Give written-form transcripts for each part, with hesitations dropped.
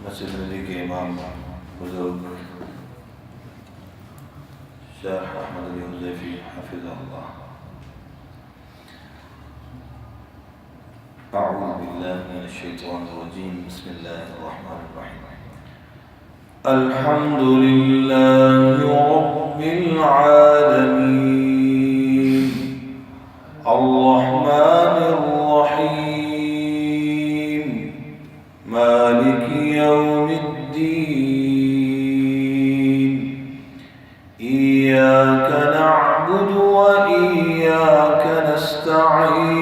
मस्जिद नबी के इमाम बुजुर्ग शेख अहमद अली हुज़ैफ़ी हफ़िज़हुल्लाह। अऊज़ु बिल्लाहि मिनश शैतानिर रजीम। बिस्मिल्लाहिर रहमानिर रहीम। अल्हम्दुलिल्लाहि रब्बिल आलमीन अर्रहमानिर रहीम मालिकि यौमिद्दीन इय्याका नअबुदु व इय्याका नस्तईन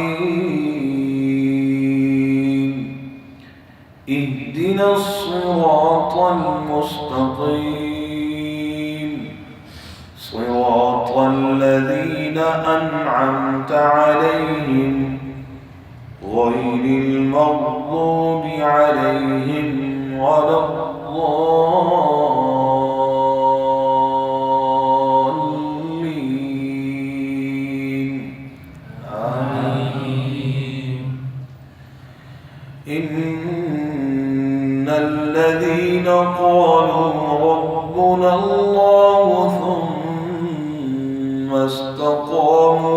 इहदिनस सिरातल मुस्तक़ीम सिरातल लज़ीना अनअमत अलैहिम गैरिल मग़्ज़ूबि अलैहिम वलद्दाल्लीन। आमीन। इन्नल लज़ीना क़ालू रब्बुना अल्लाहु थुम्मा इस्तक़ामू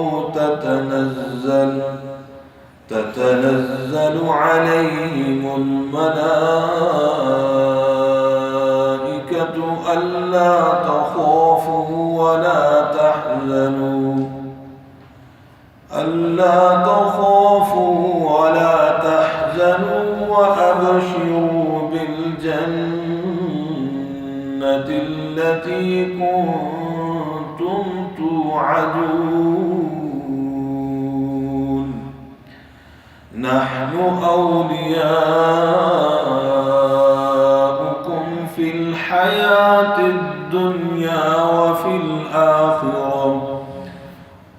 تتنزل عليهم الملائكة ألا تخافوا ولا تحزنوا وأبشروا بالجنة التي كنتم توعدون نحن أولياؤكم في الحياة الدنيا وفي الآخرة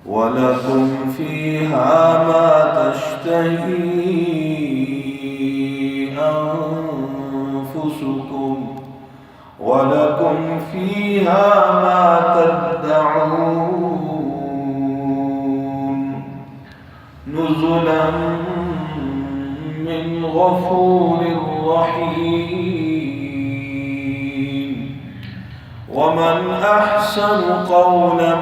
ولكم فيها ما تشتهي أنفسكم ولكم فيها ما تدعون نزلا من غفور رحيم ومن أحسن قولا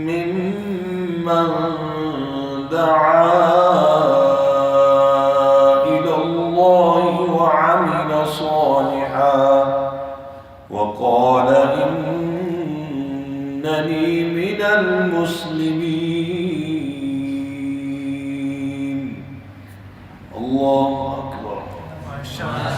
ممن دعا إلى الله وعمل صالحا وقال إنني من المسلمين. الله أكبر. ما شاء الله.